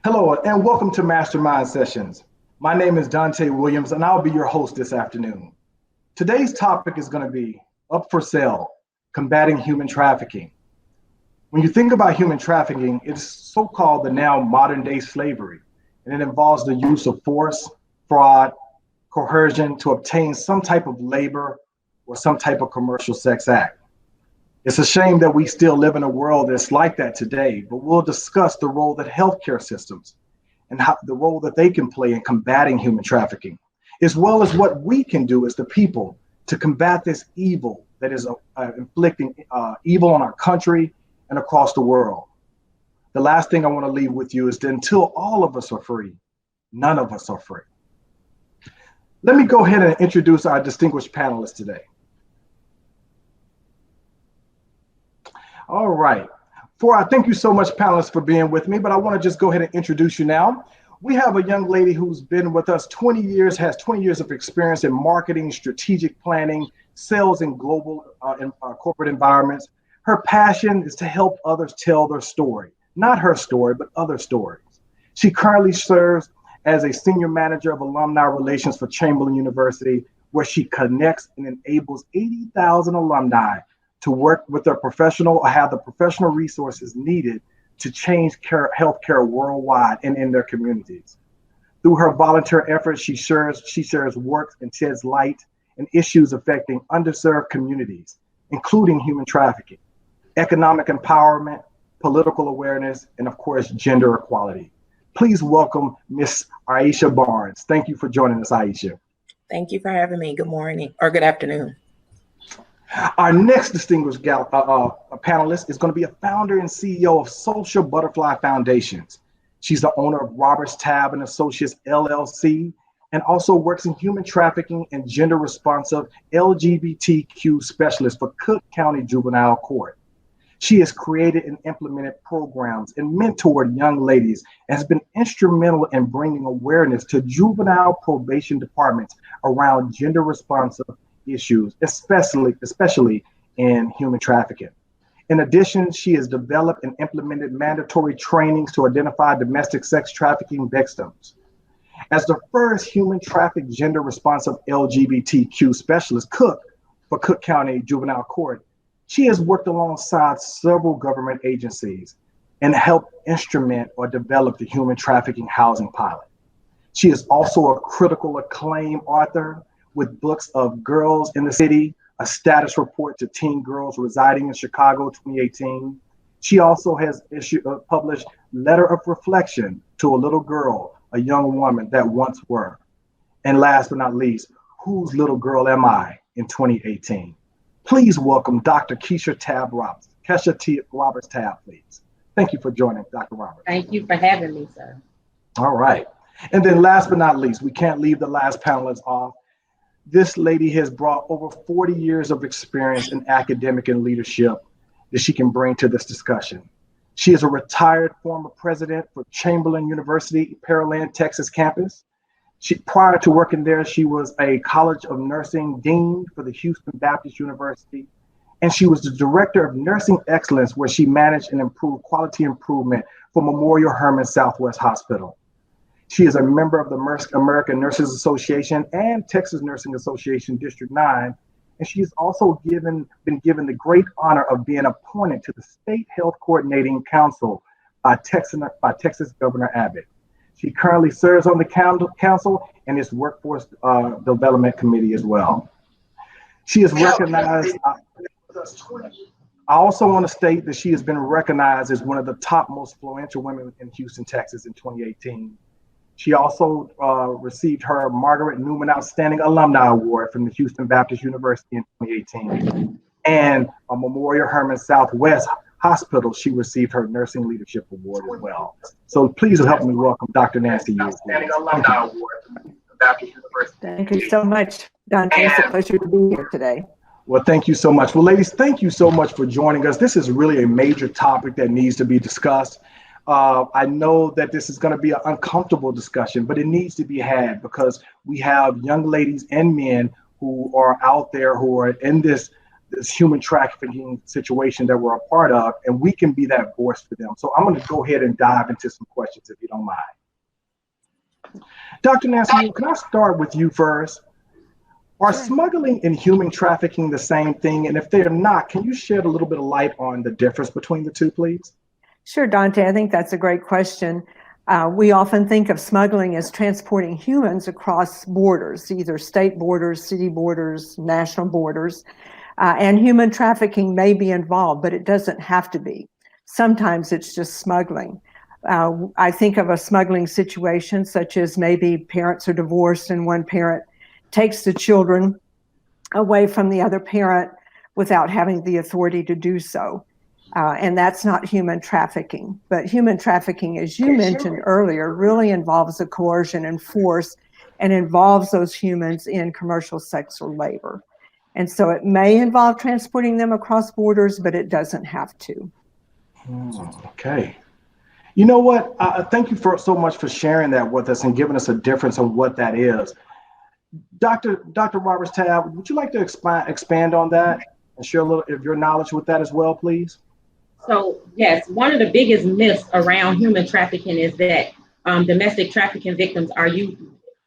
Hello, and welcome to Mastermind Sessions. My name is Dante Williams, and I'll be your host this afternoon. Today's topic is going to be Up for Sale, Combating Human Trafficking. When you think about human trafficking, it's so-called the now modern-day slavery, and it involves the use of force, fraud, coercion to obtain some type of labor or some type of commercial sex act. It's a shame that we still live in a world that's like that today, but we'll discuss the role that healthcare systems and the role that they can play in combating human trafficking, as well as what we can do as the people to combat this evil that is inflicting evil on our country and across the world. The last thing I want to leave with you is that until all of us are free, none of us are free. Let me go ahead and introduce our distinguished panelists today. All right. Thank you so much, panelists, for being with me, but I want to just go ahead and introduce you now. We have a young lady who's been with us 20 years, has 20 years of experience in marketing, strategic planning, sales, and global corporate environments. Her passion is to help others tell their story, not her story, but other stories. She currently serves as a senior manager of alumni relations for Chamberlain University, where she connects and enables 80,000 alumni to work with their professional or have the professional resources needed to change healthcare worldwide and in their communities. Through her volunteer efforts, she shares work and sheds light on issues affecting underserved communities, including human trafficking, economic empowerment, political awareness, and of course, gender equality. Please welcome Miss Aisha Barnes. Thank you for joining us, Aisha. Thank you for having me. Good morning or good afternoon. Our next distinguished panelist is going to be a founder and CEO of Social Butterfly Foundations. She's the owner of Roberts Tab and Associates LLC, and also works in human trafficking and gender responsive LGBTQ specialist for Cook County Juvenile Court. She has created and implemented programs and mentored young ladies and has been instrumental in bringing awareness to juvenile probation departments around gender responsive issues, especially in human trafficking. In addition, she has developed and implemented mandatory trainings to identify domestic sex trafficking victims. As the first human trafficked gender responsive LGBTQ specialist for Cook County Juvenile Court, she has worked alongside several government agencies and helped instrument or develop the human trafficking housing pilot. She is also a critical acclaim author with books of Girls in the City, a status report to teen girls residing in Chicago 2018. She also has published Letter of Reflection to a Little Girl, a Young Woman That Once Were. And last but not least, Whose Little Girl Am I in 2018. Please welcome Dr. Kesha T. Roberts Tab, please. Thank you for joining, Dr. Roberts. Thank you for having me, sir. All right. And then last but not least, we can't leave the last panelist off. This lady has brought over 40 years of experience in academic and leadership that she can bring to this discussion. She is a retired former president for Chamberlain University, Pearland, Texas campus. Prior to working there, she was a College of Nursing dean for the Houston Baptist University, and she was the director of nursing excellence, where she managed and improved quality improvement for Memorial Hermann Southwest Hospital. She is a member of the American Nurses Association and Texas Nursing Association District 9, and she has also been given the great honor of being appointed to the State Health Coordinating Council by Texas Governor Abbott. She currently serves on the council and its Workforce Development Committee as well. She is recognized. I also want to state that she has been recognized as one of the top most influential women in Houston, Texas in 2018. She also received her Margaret Newman Outstanding Alumni Award from the Houston Baptist University in 2018. And a Memorial Hermann Southwest Hospital, she received her Nursing Leadership Award as well. So please help me welcome Dr. Nancy. Outstanding Alumni Award from the Baptist University. Thank you so much, Dante. It's a pleasure to be here today. Well, thank you so much. Well, ladies, thank you so much for joining us. This is really a major topic that needs to be discussed. I know that this is going to be an uncomfortable discussion, but it needs to be had because we have young ladies and men who are out there who are in this this human trafficking situation that we're a part of, and we can be that voice for them. So I'm going to go ahead and dive into some questions if you don't mind. Dr. Nancy, can I start with you first? Are smuggling and human trafficking the same thing? And if they're not, can you shed a little bit of light on the difference between the two, please? Sure, Dante, I think that's a great question. We often think of smuggling as transporting humans across borders, either state borders, city borders, national borders, and human trafficking may be involved, but it doesn't have to be. Sometimes it's just smuggling. I think of a smuggling situation such as maybe parents are divorced and one parent takes the children away from the other parent without having the authority to do so. And that's not human trafficking. But human trafficking, as you mentioned earlier, really involves a coercion and force and involves those humans in commercial sex or labor. And so it may involve transporting them across borders, but it doesn't have to. Okay. You know what? Thank you so much for sharing that with us and giving us a difference on what that is. Dr. Roberts-Tabb, would you like to expand on that and share a little of your knowledge with that as well, please? So, yes, one of the biggest myths around human trafficking is that domestic trafficking victims are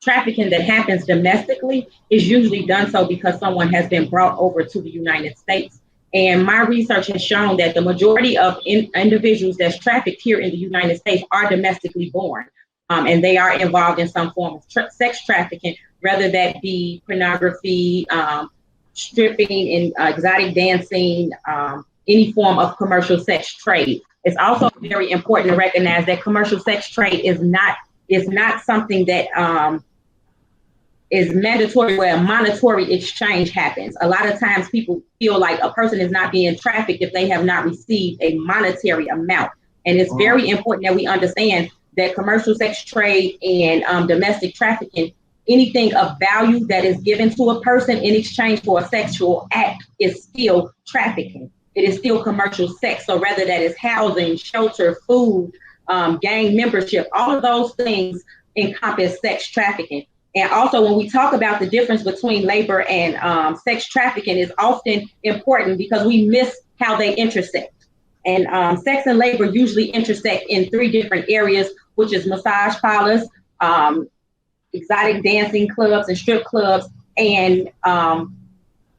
trafficking that happens domestically is usually done so because someone has been brought over to the United States. And my research has shown that the majority of individuals that's trafficked here in the United States are domestically born. And they are involved in some form of sex trafficking, whether that be pornography, stripping, and exotic dancing, any form of commercial sex trade. It's also very important to recognize that commercial sex trade is not something that is mandatory where a monetary exchange happens. A lot of times people feel like a person is not being trafficked if they have not received a monetary amount. And it's very important that we understand that commercial sex trade and domestic trafficking, anything of value that is given to a person in exchange for a sexual act is still trafficking. It is still commercial sex. So whether that is housing, shelter, food, gang membership, all of those things encompass sex trafficking. And also when we talk about the difference between labor and sex trafficking is often important because we miss how they intersect. And sex and labor usually intersect in three different areas, which is massage parlors, exotic dancing clubs and strip clubs, and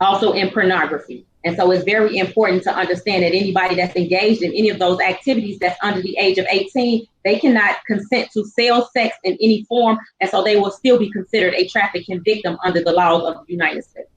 also in pornography. And so it's very important to understand that anybody that's engaged in any of those activities that's under the age of 18, they cannot consent to sell sex in any form. And so they will still be considered a trafficking victim under the laws of the United States.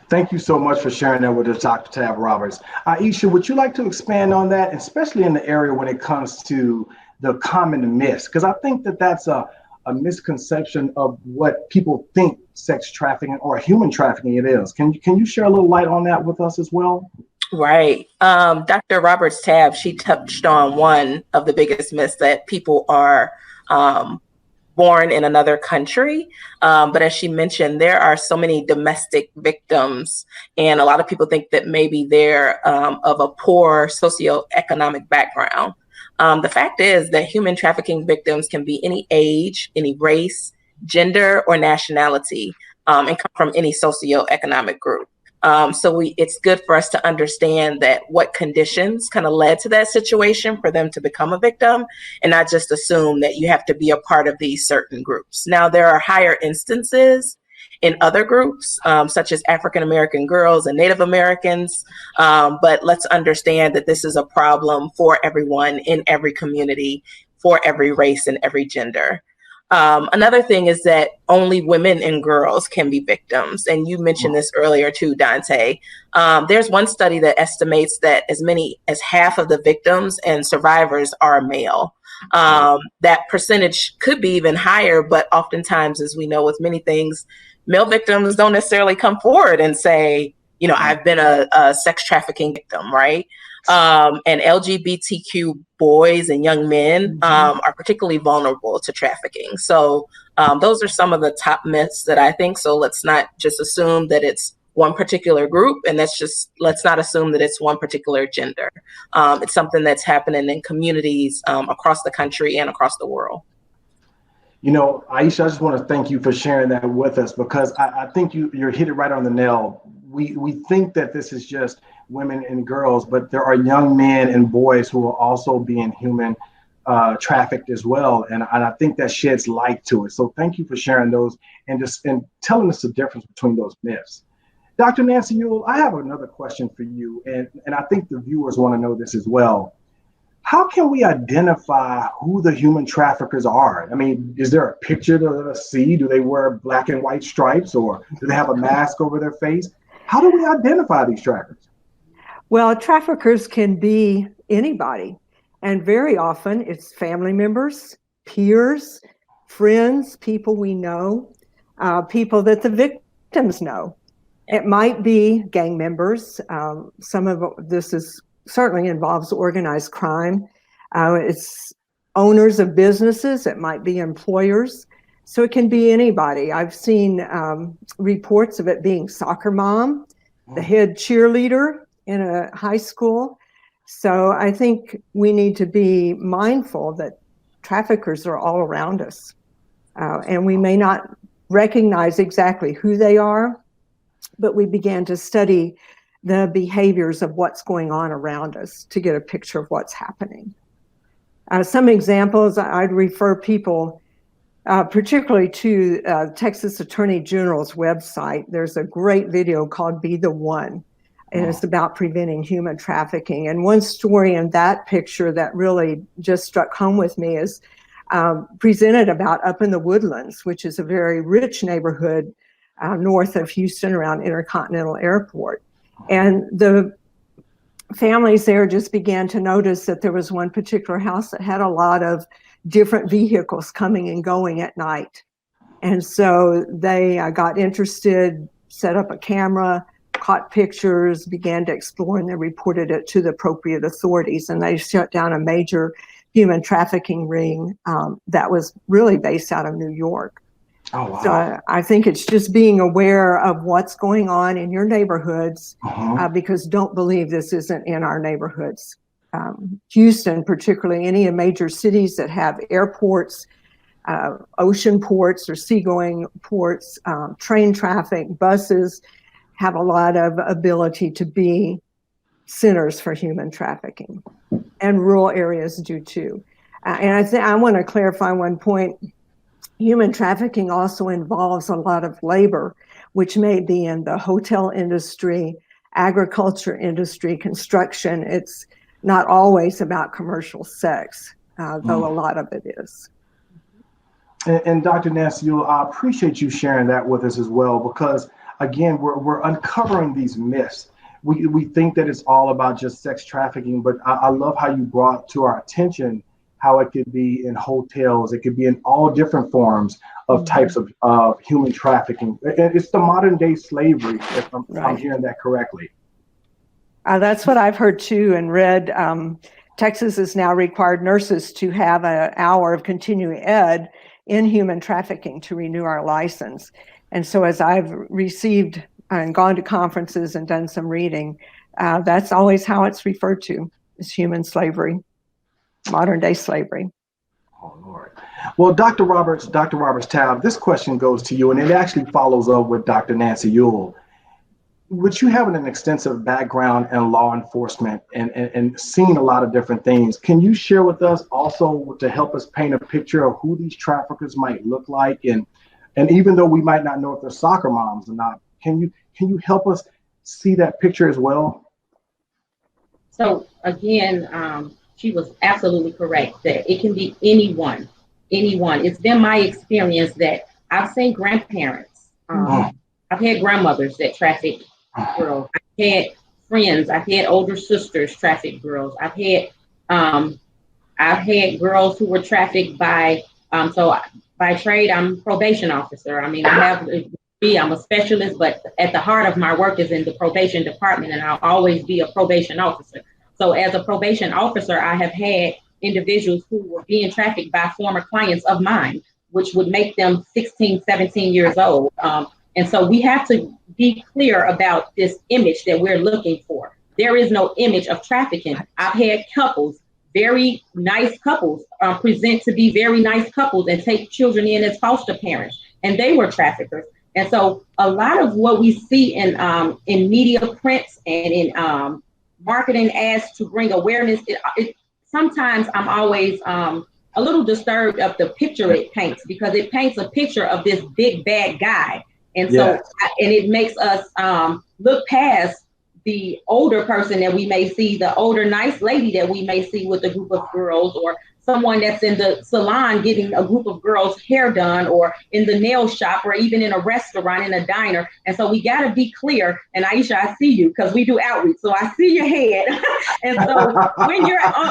Thank you so much for sharing that with us, Dr. Tabb Roberts. Aisha, would you like to expand on that, especially in the area when it comes to the common myths? Because I think that that's a misconception of what people think sex trafficking or human trafficking it is. Can you share a little light on that with us as well? Right. Dr. Roberts-Tabb, she touched on one of the biggest myths that people are born in another country. But as she mentioned, there are so many domestic victims, and a lot of people think that maybe they're of a poor socioeconomic background. The fact is that human trafficking victims can be any age, any race, gender, or nationality, and come from any socioeconomic group. So it's good for us to understand that what conditions kind of led to that situation for them to become a victim, and not just assume that you have to be a part of these certain groups. Now, there are higher instances in other groups, such as African American girls and Native Americans, but let's understand that this is a problem for everyone in every community, for every race and every gender. Another thing is that only women and girls can be victims. And you mentioned this earlier too, Dante. There's one study that estimates that as many as half of the victims and survivors are male. That percentage could be even higher, but oftentimes, as we know with many things, male victims don't necessarily come forward and say, you know, I've been a sex trafficking victim, right? And LGBTQ boys and young men are particularly vulnerable to trafficking. So those are some of the top myths that I think. So let's not just assume that it's one particular group, and let's not assume that it's one particular gender. It's something that's happening in communities across the country and across the world. You know, Aisha, I just want to thank you for sharing that with us, because I think you hit it right on the nail. we think that this is just women and girls, but there are young men and boys who are also being human trafficked as well. And I think that sheds light to it. So thank you for sharing those and telling us the difference between those myths. Dr. Nancy Ewell, I have another question for you, and I think the viewers want to know this as well. How can we identify who the human traffickers are? I mean, is there a picture to see? Do they wear black and white stripes, or do they have a mask over their face? How do we identify these traffickers? Well, traffickers can be anybody, and very often it's family members, peers, friends, people we know, people that the victims know. It might be gang members. Some of this certainly involves organized crime. It's owners of businesses. It might be employers. So it can be anybody. I've seen reports of it being soccer mom, the head cheerleader in a high school. So I think we need to be mindful that traffickers are all around us. And we may not recognize exactly who they are, but we began to study the behaviors of what's going on around us to get a picture of what's happening. Some examples, I'd refer people particularly to Texas Attorney General's website. There's a great video called Be the One, and it's about preventing human trafficking. And one story in that picture that really just struck home with me is presented about up in the Woodlands, which is a very rich neighborhood north of Houston around Intercontinental Airport. And the families there just began to notice that there was one particular house that had a lot of different vehicles coming and going at night. And so they got interested, set up a camera, caught pictures, began to explore, and they reported it to the appropriate authorities. And they shut down a major human trafficking ring that was really based out of New York. Oh, wow. So I think it's just being aware of what's going on in your neighborhoods, because don't believe this isn't in our neighborhoods. Houston, particularly any of major cities that have airports, ocean ports or seagoing ports, train traffic, buses, have a lot of ability to be centers for human trafficking. And rural areas do too. And I want to clarify one point. Human trafficking also involves a lot of labor, which may be in the hotel industry, agriculture industry, construction. It's not always about commercial sex, though a lot of it is. And Dr. Nancy Ewell, I appreciate you sharing that with us as well, because again, we're uncovering these myths. We think that it's all about just sex trafficking, but I love how you brought to our attention how it could be in hotels, it could be in all different forms of types of human trafficking. It's the modern day slavery, if I'm hearing that correctly. That's what I've heard too and read. Texas has now required nurses to have an hour of continuing ed in human trafficking to renew our license. And so as I've received and gone to conferences and done some reading, that's always how it's referred to, as human slavery. Modern day slavery. Oh, Lord. Well, Dr. Roberts-Tabb, this question goes to you, and it actually follows up with Dr. Nancy Ewell. With you having an extensive background in law enforcement and seeing a lot of different things, can you share with us also to help us paint a picture of who these traffickers might look like? And even though we might not know if they're soccer moms or not, can you help us see that picture as well? So again, she was absolutely correct that it can be anyone. It's been my experience that I've seen grandparents. I've had grandmothers that traffic girls. I've had friends. I've had older sisters traffic girls. I've had girls who were trafficked by. So by trade, I'm a probation officer. I mean, I'm a specialist, but at the heart of my work is in the probation department, and I'll always be a probation officer. So as a probation officer, I have had individuals who were being trafficked by former clients of mine, which would make them 16, 17 years old. And so we have to be clear about this image that we're looking for. There is no image of trafficking. I've had couples, very nice couples, present to be very nice couples and take children in as foster parents, and they were traffickers. And so a lot of what we see in media prints and in marketing ads to bring awareness, sometimes I'm always a little disturbed of the picture it paints, because it paints a picture of this big bad guy. And so, and it makes us look past the older person that we may see, the older nice lady that we may see with a group of girls, or someone that's in the salon getting a group of girls hair done, or in the nail shop, or even in a restaurant, in a diner. And so we got to be clear. And Aisha, I see you because we do outreach, so I see your head. And so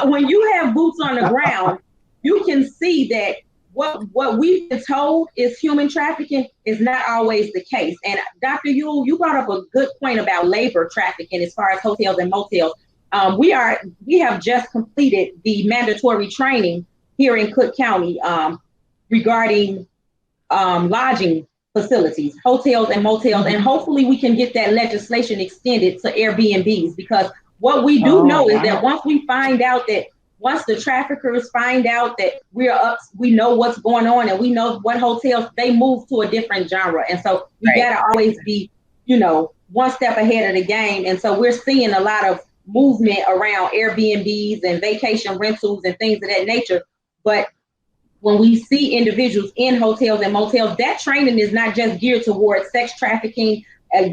when you have boots on the ground, you can see that what we've been told is human trafficking is not always the case. And Dr. Yule, you brought up a good point about labor trafficking as far as hotels and motels. We have just completed the mandatory training here in Cook County regarding lodging facilities, hotels and motels, and hopefully we can get that legislation extended to Airbnbs, because what we do know is that once the traffickers find out that we're up, we know what's going on, and we know what hotels, they move to a different genre. And so we gotta always be, one step ahead of the game. And so we're seeing a lot of movement around Airbnbs and vacation rentals and things of that nature. But when we see individuals in hotels and motels, that training is not just geared towards sex trafficking,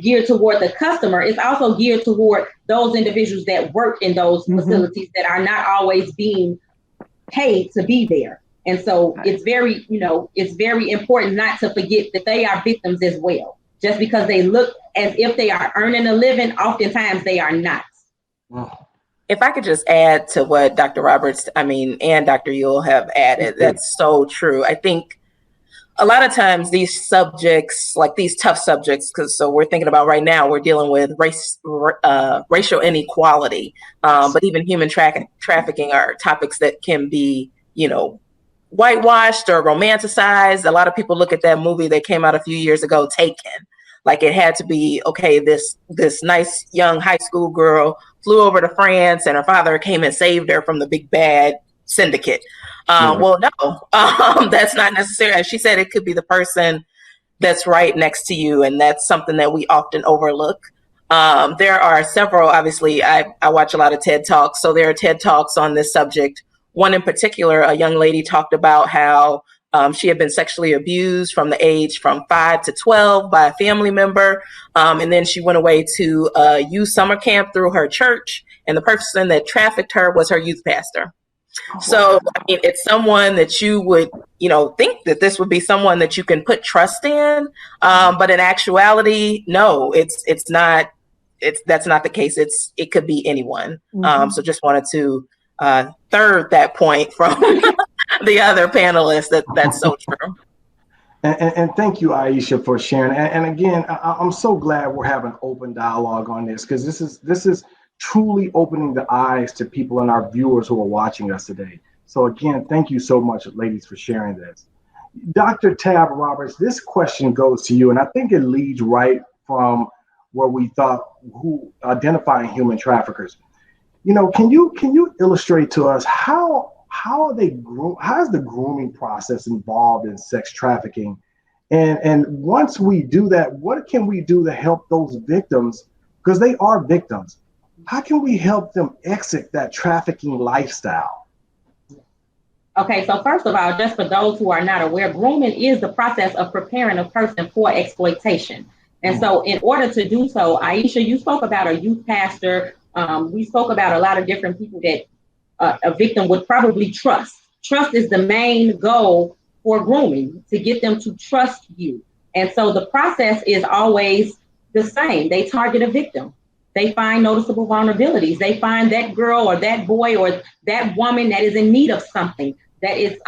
geared toward the customer. It's also geared toward those individuals that work in those facilities that are not always being paid to be there. And so it's very important not to forget that they are victims as well. Just because they look as if they are earning a living, oftentimes they are not. If I could just add to what Dr. Roberts, and Dr. Yule have added, that's so true. I think a lot of times these subjects, like these tough subjects, so we're thinking about right now, we're dealing with racial inequality, but even human trafficking are topics that can be, whitewashed or romanticized. A lot of people look at that movie that came out a few years ago, Taken, like it had to be, okay, this nice young high school girl flew over to France and her father came and saved her from the big bad syndicate. Well, no, that's not necessary. As she said, it could be the person that's right next to you. And that's something that we often overlook. There are several, obviously, I watch a lot of TED Talks. So there are TED Talks on this subject. One in particular, a young lady talked about how she had been sexually abused from the age from 5 to 12 by a family member. And then she went away to a youth summer camp through her church. And the person that trafficked her was her youth pastor. So it's someone that you would, think that this would be someone that you can put trust in. But in actuality, no, that's not the case. It could be anyone. So just wanted to third that point from the other panelists. That's so true. And thank you, Aisha, for sharing. And again, I'm so glad we're having open dialogue on this, because this is truly opening the eyes to people and our viewers who are watching us today. So again, thank you so much, ladies, for sharing this. Dr. Tab Roberts, this question goes to you, and I think it leads right from where we thought, who identifying human traffickers. Can you illustrate to us how is the grooming process involved in sex trafficking? And once we do that, what can we do to help those victims? Because they are victims. How can we help them exit that trafficking lifestyle? Okay, so first of all, just for those who are not aware, grooming is the process of preparing a person for exploitation. And so in order to do so, Aisha, you spoke about a youth pastor. We spoke about a lot of different people that a victim would probably trust. Trust is the main goal for grooming, to get them to trust you. And so the process is always the same. They target a victim. They find noticeable vulnerabilities. They find that girl or that boy or that woman that is in need of something, that is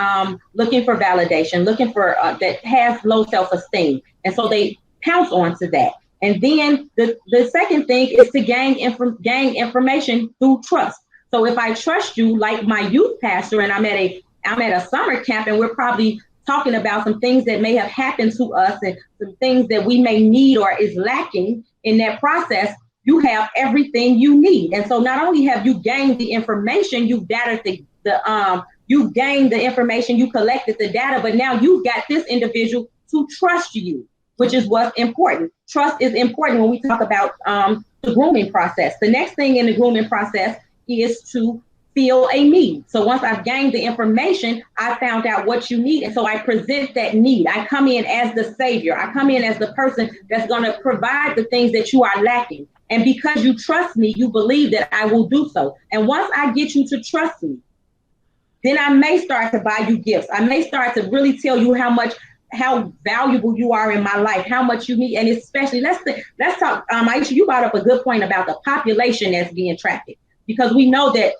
looking for validation, looking for that has low self-esteem. And so they pounce onto that. And then the second thing is to gain information through trust. So if I trust you, like my youth pastor, and I'm at a summer camp, and we're probably talking about some things that may have happened to us and some things that we may need or is lacking in that process, you have everything you need. And so not only have you gained the information, you've gathered you've gained the information, you collected the data, but now you've got this individual to trust you. which is what's important. Trust is important when we talk about the grooming process. The next thing in the grooming process is to feel a need. So once I've gained the information, I found out what you need. And so I present that need. I come in as the savior. I come in as the person that's going to provide the things that you are lacking. And because you trust me, you believe that I will do so. And once I get you to trust me, then I may start to buy you gifts. I may start to really tell you how valuable you are in my life, how much you need. And especially, let's talk, Aisha, you brought up a good point about the population that's being trafficked, because we know that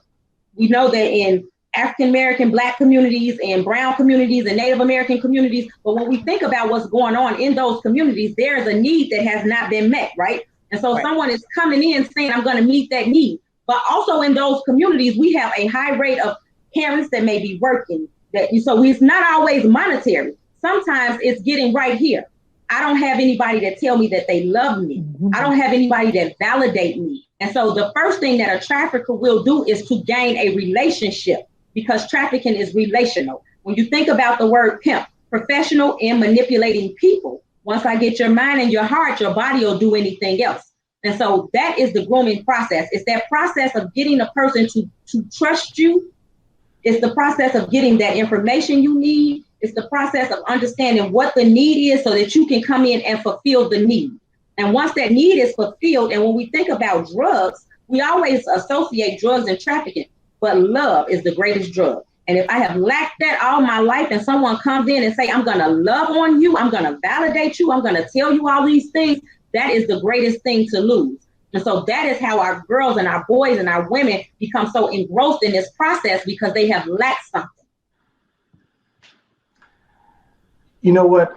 in African American, Black communities and brown communities and Native American communities, but when we think about what's going on in those communities, there's a need that has not been met, right? And so someone is coming in saying, I'm going to meet that need. But also in those communities, we have a high rate of parents that may be working. So it's not always monetary. Sometimes it's getting right here. I don't have anybody that tell me that they love me. I don't have anybody that validate me. And so the first thing that a trafficker will do is to gain a relationship, because trafficking is relational. When you think about the word pimp, professional in manipulating people, once I get your mind and your heart, your body will do anything else. And so that is the grooming process. It's that process of getting a person to trust you. It's the process of getting that information you need. It's the process of understanding what the need is so that you can come in and fulfill the need. And once that need is fulfilled, and when we think about drugs, we always associate drugs and trafficking, but love is the greatest drug. And if I have lacked that all my life and someone comes in and say, I'm going to love on you, I'm going to validate you, I'm going to tell you all these things, that is the greatest thing to lose. And so that is how our girls and our boys and our women become so engrossed in this process, because they have lacked something. You know what?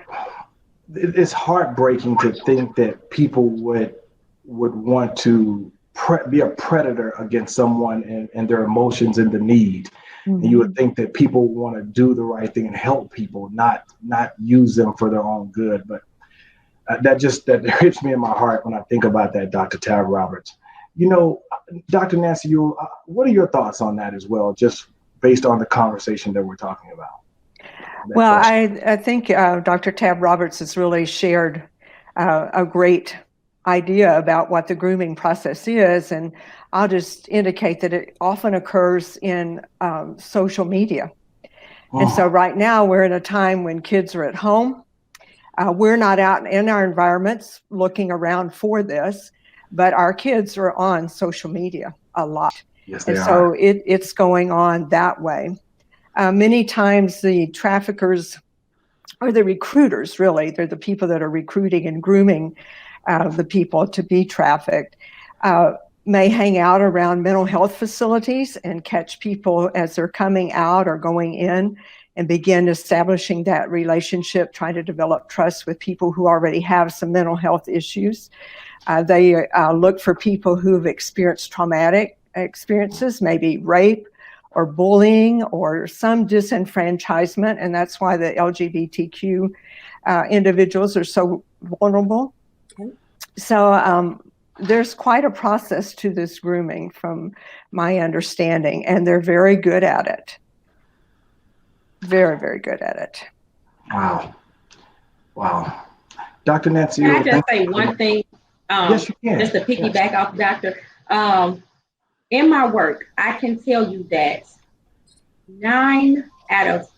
It's heartbreaking to think that people would want to be a predator against someone and their emotions and the need. Mm-hmm. And you would think that people want to do the right thing and help people, not use them for their own good. But that hits me in my heart when I think about that, Dr. Tab Roberts. You know, Dr. Nancy, what are your thoughts on that as well, just based on the conversation that we're talking about? Well, I think Dr. Tab Roberts has really shared a great idea about what the grooming process is, and I'll just indicate that it often occurs in social media. Oh. And so right now we're in a time when kids are at home. We're not out in our environments looking around for this, but our kids are on social media a lot. Yes, they and are. So it's going on that way. Many times the traffickers or the recruiters, really, they're the people that are recruiting and grooming the people to be trafficked, may hang out around mental health facilities and catch people as they're coming out or going in and begin establishing that relationship, trying to develop trust with people who already have some mental health issues. They look for people who have experienced traumatic experiences, maybe rape, or bullying, or some disenfranchisement, and that's why the LGBTQ individuals are so vulnerable. Okay. So there's quite a process to this grooming, from my understanding, and they're very good at it. Very, very good at it. Wow. Dr. Nancy, can I just say one thing? Yes, you can. Just to piggyback off Dr. In my work, I can tell you that 9 out of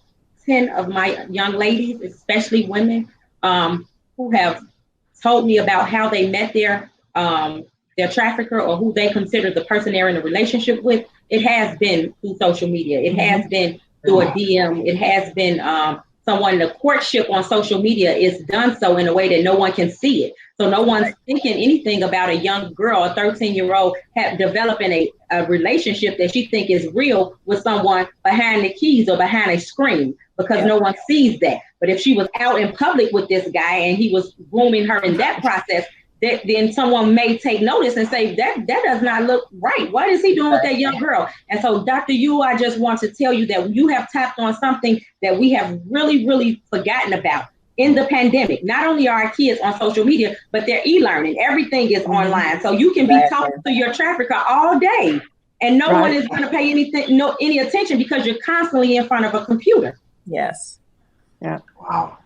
10 of my young ladies, especially women, who have told me about how they met their trafficker, or who they consider the person they're in a relationship with, it has been through social media. It has been through a DM. It has been the courtship on social media is done so in a way that no one can see it. So no one's thinking anything about a young girl, a 13-year-old, developing a relationship that she think is real with someone behind the keys or behind a screen, because no one sees that. But if she was out in public with this guy and he was grooming her in that process, then someone may take notice and say, that does not look right. What is he doing with that young girl? And so, Dr. Yu, I just want to tell you that you have tapped on something that we have really, really forgotten about in the pandemic. Not only are our kids on social media, but they're e-learning. Everything is online. So you can be talking to your trafficker all day, and no one is going to pay any attention, because you're constantly in front of a computer. Yes. Yeah. Wow.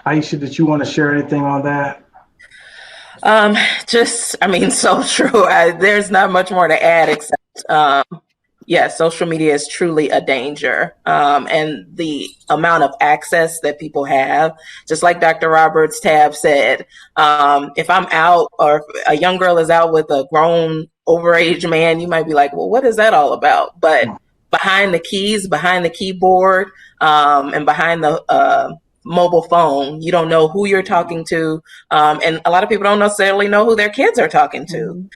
Aisha, did you want to share anything on that? So true. There's not much more to add except, yeah, social media is truly a danger. And the amount of access that people have, just like Dr. Roberts Tab said, if I'm out or if a young girl is out with a grown overage man, you might be like, well, what is that all about? But behind the keys, behind the keyboard, and behind the mobile phone, you don't know who you're talking to. And a lot of people don't necessarily know who their kids are talking to.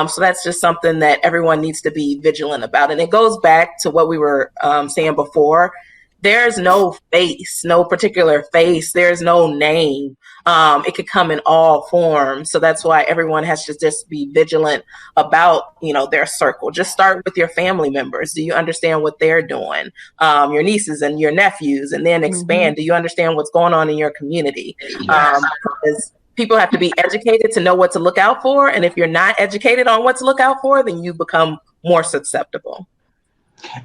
So that's just something that everyone needs to be vigilant about. And it goes back to what we were saying before. There's no face, no particular face. There's no name. It could come in all forms. So that's why everyone has to just be vigilant about, their circle. Just start with your family members. Do you understand what they're doing? Your nieces and your nephews, and then expand. Do you understand what's going on in your community? Because people have to be educated to know what to look out for. And if you're not educated on what to look out for, then you become more susceptible.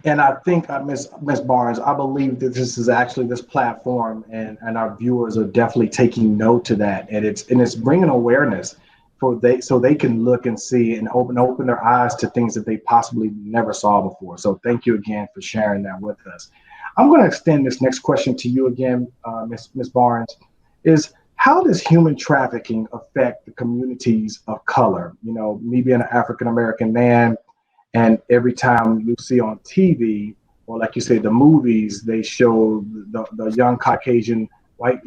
And I think, Ms. Barnes, I believe that this platform and our viewers are definitely taking note to that. And it's bringing awareness so they can look and see and open their eyes to things that they possibly never saw before. So thank you again for sharing that with us. I'm going to extend this next question to you again, Ms. Barnes, is how does human trafficking affect the communities of color? Me being an African-American man, and every time you see on TV, or like you say, the movies, they show the young Caucasian white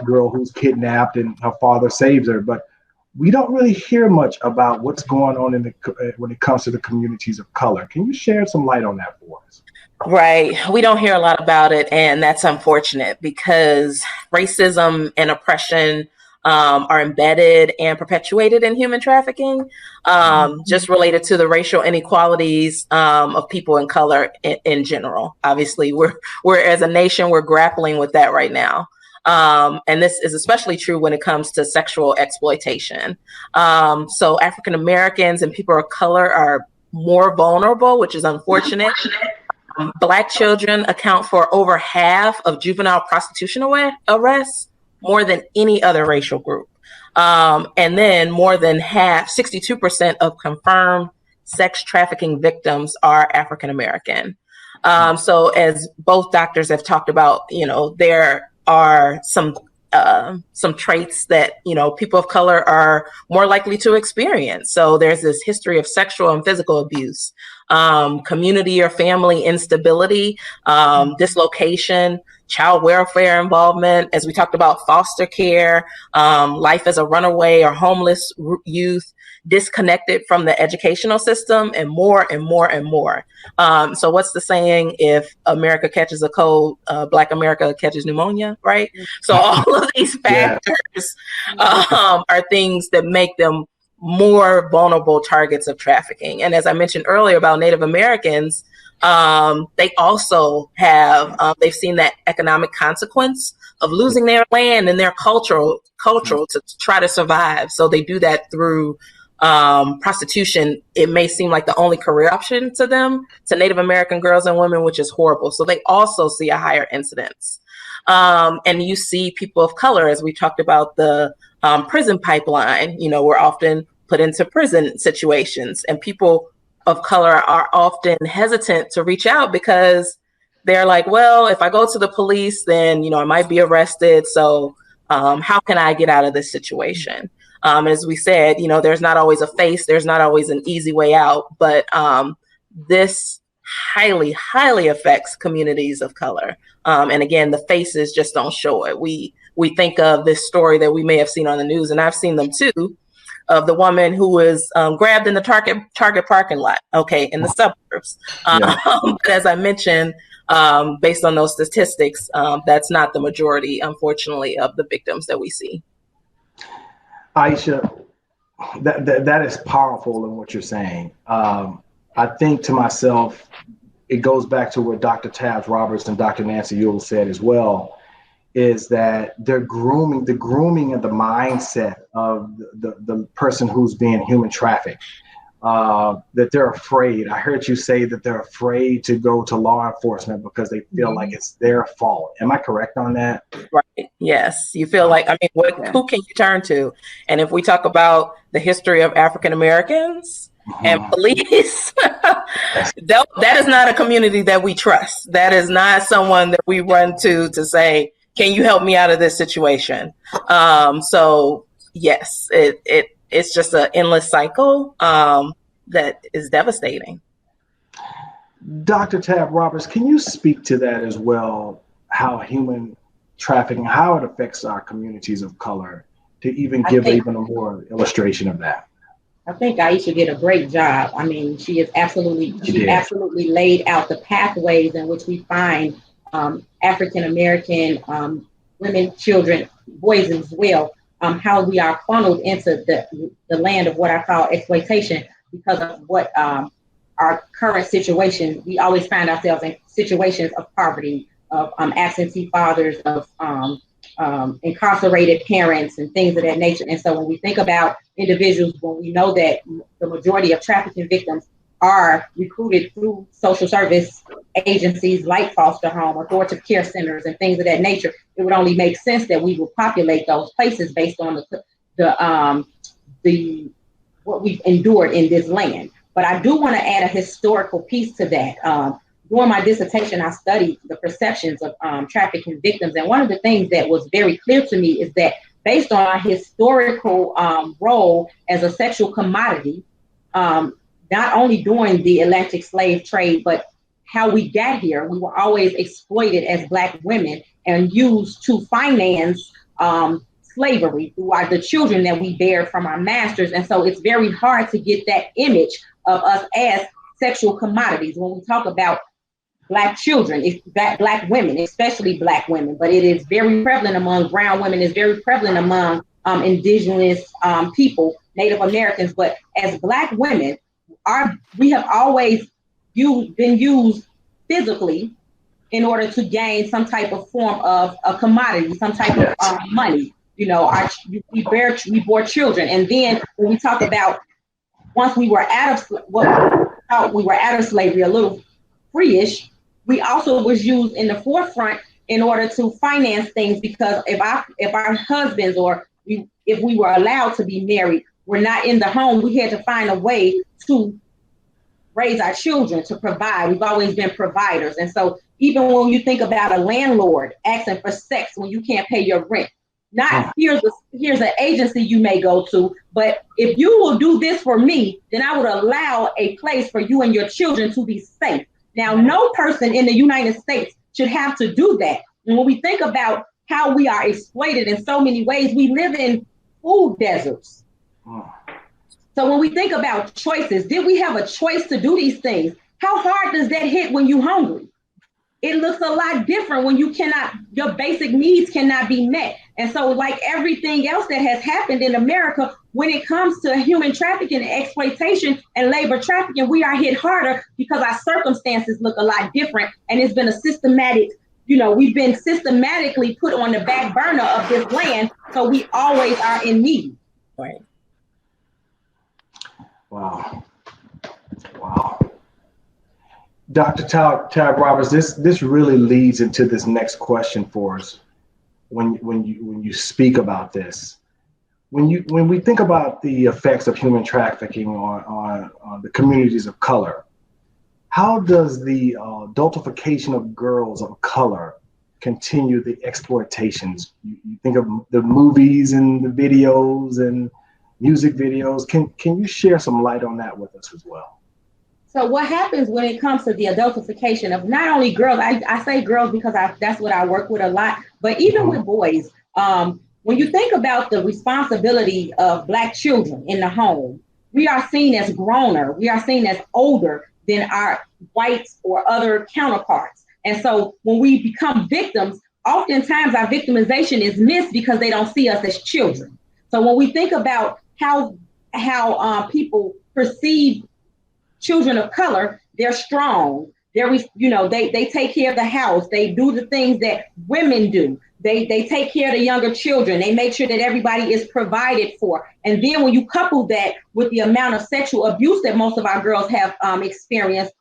girl who's kidnapped and her father saves her. But we don't really hear much about what's going on when it comes to the communities of color. Can you shed some light on that for us? Right. We don't hear a lot about it. And that's unfortunate because racism and oppression are embedded and perpetuated in human trafficking, just related to the racial inequalities of people in color in general. Obviously, we're as a nation, we're grappling with that right now. And this is especially true when it comes to sexual exploitation. So African Americans and people of color are more vulnerable, which is unfortunate. Black children account for over half of juvenile prostitution arrests, more than any other racial group. And then more than 62% of confirmed sex trafficking victims are African American. So as both doctors have talked about, there are some traits that, people of color are more likely to experience. So there's this history of sexual and physical abuse, community or family instability, dislocation, child welfare involvement, as we talked about, foster care, life as a runaway or homeless youth, disconnected from the educational system, and more and more and more. So what's the saying? If America catches a cold, Black America catches pneumonia, right? So all of these factors are things that make them more vulnerable targets of trafficking. And as I mentioned earlier about Native Americans, they also have, they've seen that economic consequence of losing their land and their cultural to try to survive. So they do that through prostitution. It may seem like the only career option to them, to Native American girls and women, which is horrible. So they also see a higher incidence. And you see people of color, as we talked about the prison pipeline, we're often put into prison situations, and people of color are often hesitant to reach out because they're like, well, if I go to the police, then, I might be arrested. So how can I get out of this situation? As we said, there's not always a face, there's not always an easy way out, but this highly, highly affects communities of color. And again, the faces just don't show it. We think of this story that we may have seen on the news, and I've seen them too, of the woman who was grabbed in the Target parking lot, in the suburbs. But as I mentioned, based on those statistics, that's not the majority, unfortunately, of the victims that we see. Aisha, that is powerful in what you're saying. I think to myself, it goes back to what Dr. Tabs Roberts and Dr. Nancy Ewell said as well, is that they're grooming and the mindset of the person who's being human trafficked. that they're afraid. I heard you say that they're afraid to go to law enforcement because they feel like it's their fault. Am I correct on that? Right. Yes. You feel like, I mean, who can you turn to? And if we talk about the history of African Americans and police, that is not a community that we trust. That is not someone that we run to say, can you help me out of this situation? So yes, it's just an endless cycle that is devastating. Dr. Tab Roberts, can you speak to that as well? How human trafficking, how it affects our communities of color, to even give even a more illustration of that? I think Aisha did a great job. I mean, she absolutely laid out the pathways in which we find African American women, children, boys as well, how we are funneled into the land of what I call exploitation because of what our current situation. We always find ourselves in situations of poverty, of absentee fathers, of incarcerated parents and things of that nature. And so when we think about individuals, when we know that the majority of trafficking victims are recruited through social service agencies like foster home, authoritative care centers, and things of that nature, it would only make sense that we would populate those places based on the what we've endured in this land. But I do want to add a historical piece to that. During my dissertation, I studied the perceptions of trafficking victims. And one of the things that was very clear to me is that based on our historical role as a sexual commodity, not only during the Atlantic slave trade, but how we got here, we were always exploited as Black women and used to finance slavery through the children that we bear from our masters. And so it's very hard to get that image of us as sexual commodities when we talk about Black children, Black women, especially Black women, but it is very prevalent among brown women, it's very prevalent among indigenous people, Native Americans. But as Black women, we have always been used physically in order to gain some type of form of a commodity, some type of money. You know, we bore children. And then when we talk about once we were out of slavery, a little free-ish, we also was used in the forefront in order to finance things, because if our husbands if we were allowed to be married, were not in the home, we had to find a way to raise our children, to provide. We've always been providers. And so even when you think about a landlord asking for sex when you can't pay your rent, not here's an agency you may go to, but if you will do this for me, then I would allow a place for you and your children to be safe. Now, no person in the United States should have to do that. And when we think about how we are exploited in so many ways, we live in food deserts. So when we think about choices, did we have a choice to do these things? How hard does that hit when you're hungry? It looks a lot different when your basic needs cannot be met. And so like everything else that has happened in America, when it comes to human trafficking, exploitation, and labor trafficking, we are hit harder because our circumstances look a lot different. And it's been a systematic, we've been systematically put on the back burner of this land. So we always are in need. Right. Wow. Dr. Tab Roberts, this really leads into this next question for us. When you speak about this, when we think about the effects of human trafficking on the communities of color, how does the adultification of girls of color continue the exploitations? You think of the movies and the videos and music videos. Can you share some light on that with us as well? So what happens when it comes to the adultification of not only girls, I say girls because that's what I work with a lot, but even with boys, when you think about the responsibility of Black children in the home, we are seen as growner, we are seen as older than our white or other counterparts. And so when we become victims, oftentimes our victimization is missed because they don't see us as children. So when we think about how people perceive children of color, they're strong, They take care of the house. They do the things that women do. They take care of the younger children. They make sure that everybody is provided for. And then when you couple that with the amount of sexual abuse that most of our girls have experienced,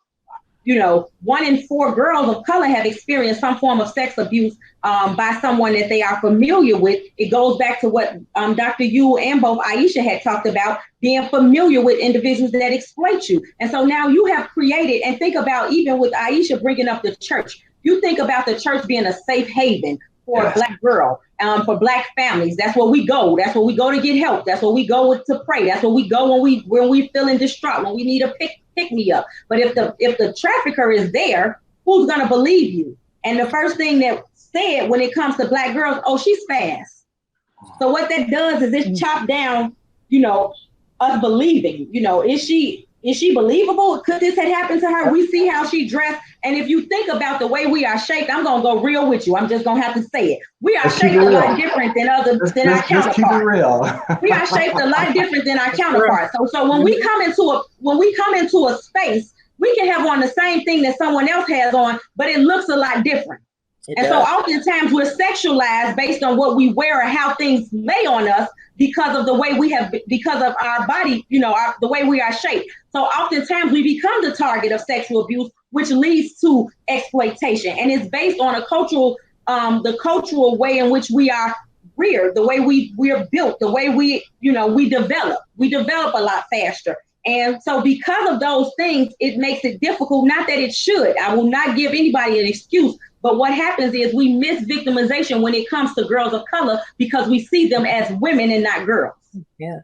1 in 4 girls of color have experienced some form of sex abuse by someone that they are familiar with. It goes back to what Dr. Yu and both Aisha had talked about, being familiar with individuals that exploit you. And so now you have created, and think about, even with Aisha bringing up the church, you think about the church being a safe haven for a Black girl, for Black families. That's where we go. That's where we go to get help. That's where we go to pray. That's where we go when we feeling distraught, when we need a pick me up. But if the trafficker is there, who's gonna believe you? And the first thing that said when it comes to Black girls, oh, she's fast. So what that does is it chop down, us believing. Is she believable? Could this have happened to her? We see how she dressed. And if you think about the way we are shaped, I'm gonna go real with you. I'm just gonna have to say it. We are shaped a lot different than our counterparts. Let's keep it real. We are shaped a lot different than our counterparts. So when we come into a space, we can have on the same thing that someone else has on, but it looks a lot different. So oftentimes we're sexualized based on what we wear or how things lay on us because of the way because of our body, the way we are shaped. So oftentimes we become the target of sexual abuse, which leads to exploitation. And it's based on the cultural way in which we are reared, the way we are built, the way we develop. We develop a lot faster. And so because of those things, it makes it difficult. Not that it should. I will not give anybody an excuse. But what happens is we miss victimization when it comes to girls of color because we see them as women and not girls. Yeah.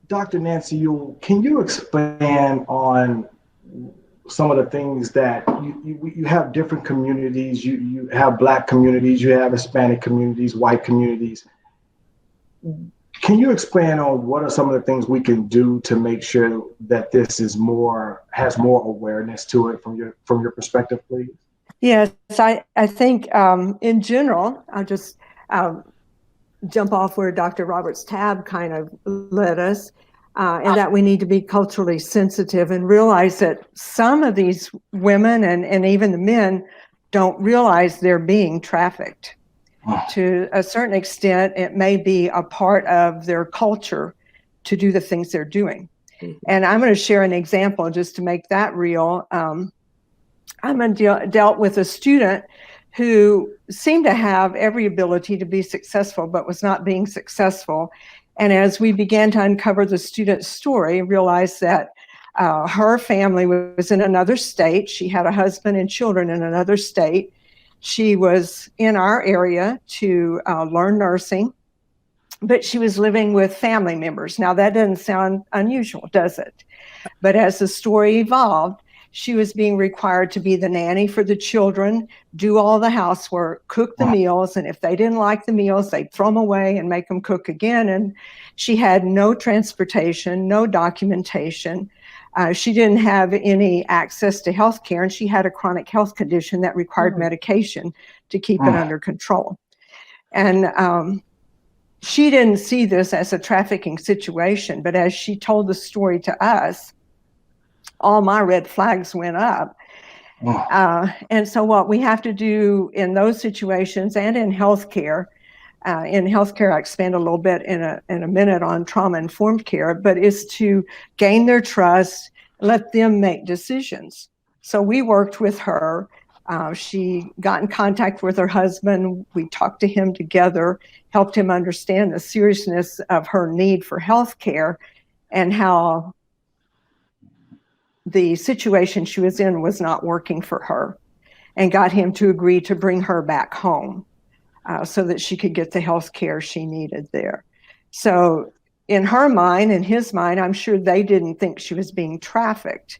Dr. Nancy, can you expand on some of the things that you have different communities, you have Black communities, you have Hispanic communities, white communities. Can you expand on what are some of the things we can do to make sure that this has more awareness to it from your perspective, please? Yes, I think in general, I'll just jump off where Dr. Roberts Tabb kind of led us, and that we need to be culturally sensitive and realize that some of these women and even the men don't realize they're being trafficked. To a certain extent, it may be a part of their culture to do the things they're doing. And I'm going to share an example just to make that real. Dealt with a student who seemed to have every ability to be successful, but was not being successful. And as we began to uncover the student's story, realized that her family was in another state. She had a husband and children in another state. She was in our area to learn nursing, but she was living with family members. Now, that doesn't sound unusual, does it? But as the story evolved, she was being required to be the nanny for the children, do all the housework, cook the meals, and if they didn't like the meals, they'd throw them away and make them cook again. And she had no transportation, no documentation. She didn't have any access to health care, and she had a chronic health condition that required medication to keep it under control. And she didn't see this as a trafficking situation, but as she told the story to us, all my red flags went up. And so what we have to do in those situations and in healthcare, I expand a little bit in a minute on trauma-informed care, but is to gain their trust, let them make decisions. So we worked with her. She got in contact with her husband. We talked to him together, helped him understand the seriousness of her need for health care and how the situation she was in was not working for her, and got him to agree to bring her back home so that she could get the health care she needed there. So in her mind, in his mind, I'm sure they didn't think she was being trafficked,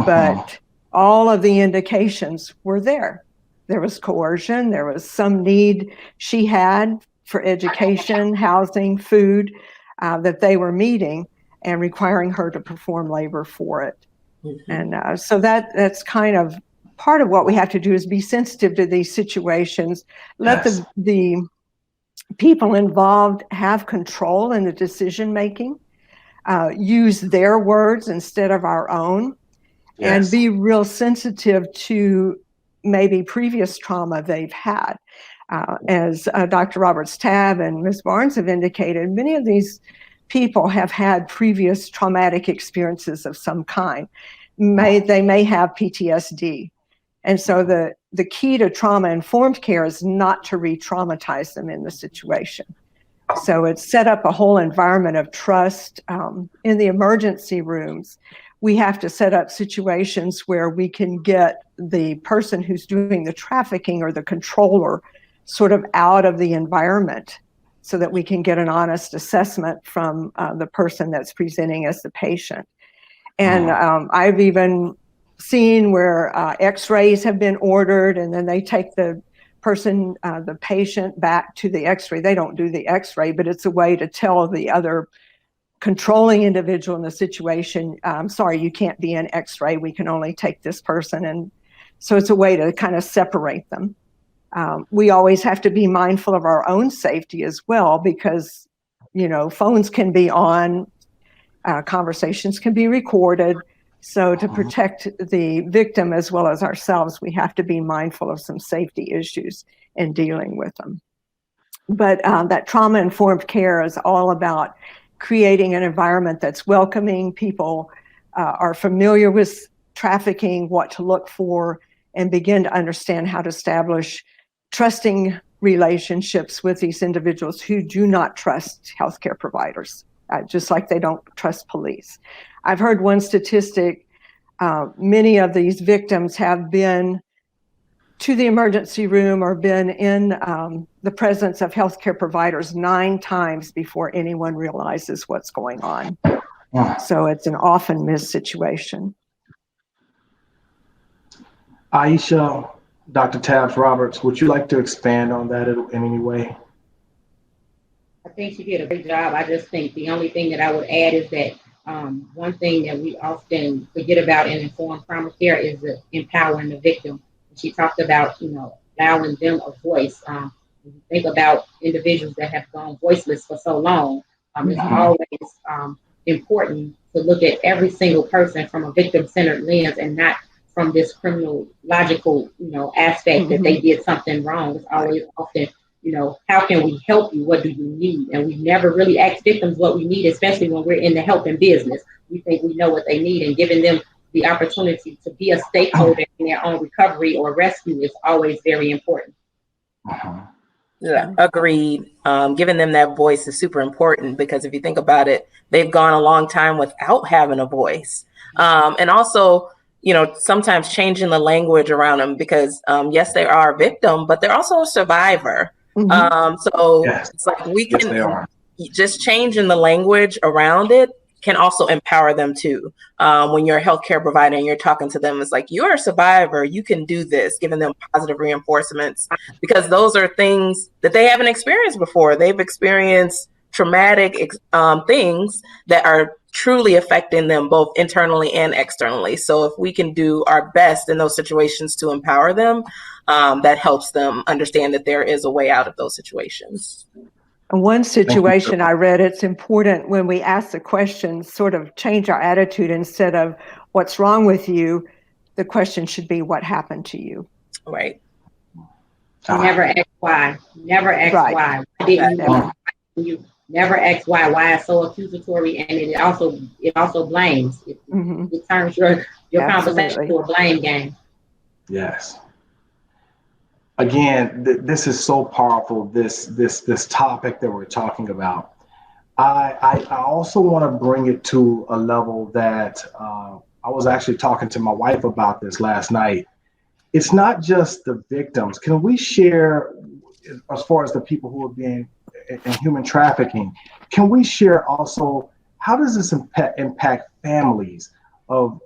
but all of the indications were there. There was coercion, there was some need she had for education, housing, food that they were meeting and requiring her to perform labor for it. And so that's kind of part of what we have to do, is be sensitive to these situations, let the people involved have control in the decision making, use their words instead of our own, and be real sensitive to maybe previous trauma they've had. As Dr. Roberts-Tabb and Ms. Barnes have indicated, many of these people have had previous traumatic experiences of some kind. They may have PTSD. And so the key to trauma-informed care is not to re-traumatize them in the situation. So it's set up a whole environment of trust. In the emergency rooms, we have to set up situations where we can get the person who's doing the trafficking or the controller sort of out of the environment so that we can get an honest assessment from the person that's presenting as the patient. And I've even seen where x-rays have been ordered, and then they take the person, the patient, back to the x-ray. They don't do the x-ray, but it's a way to tell the other controlling individual in the situation, I'm sorry, you can't be in x-ray. We can only take this person. And so it's a way to kind of separate them. We always have to be mindful of our own safety as well, because, you know, phones can be on, conversations can be recorded. So to protect the victim as well as ourselves, we have to be mindful of some safety issues in dealing with them. But that trauma-informed care is all about creating an environment that's welcoming. People are familiar with trafficking, what to look for, and begin to understand how to establish trusting relationships with these individuals who do not trust healthcare providers, just like they don't trust police. I've heard one statistic, many of these victims have been to the emergency room or been in the presence of healthcare providers 9 times before anyone realizes what's going on. So it's an often missed situation. Aisha, Dr. Tabbs Roberts, would you like to expand on that in any way? I think she did a great job. I just think the only thing that I would add is that one thing that we often forget about in informed trauma care is empowering the victim. She talked about, you know, allowing them a voice. Think about individuals that have gone voiceless for so long. It's always important to look at every single person from a victim-centered lens and not from this criminological, you know, aspect that they did something wrong. It's always often, you know, how can we help you? What do you need? And we never really ask victims what we need, especially when we're in the helping business. We think we know what they need, and giving them the opportunity to be a stakeholder in their own recovery or rescue is always very important. Yeah, agreed. Giving them that voice is super important, because if you think about it, they've gone a long time without having a voice. And also, you know, sometimes changing the language around them, because yes, they are a victim, but they're also a survivor. So it's like we can just changing the language around it can also empower them too. When you're a healthcare provider and you're talking to them, it's like, you're a survivor, you can do this, giving them positive reinforcements, because those are things that they haven't experienced before. They've experienced traumatic things that are truly affecting them both internally and externally. So if we can do our best in those situations to empower them, that helps them understand that there is a way out of those situations. One situation I read, it's important when we ask the question, sort of change our attitude. Instead of what's wrong with you, the question should be, what happened to you? Right. Never ask why. Never ask why. Why didn't you? Never ask why. Why is so accusatory, and it also blames. It turns your conversation to a blame game. Yes. Again, this is so powerful, this topic that we're talking about. I also want to bring it to a level that I was actually talking to my wife about this last night. It's not just the victims. Can we share, as far as the people who are being in human trafficking, can we share also, how does this impact families of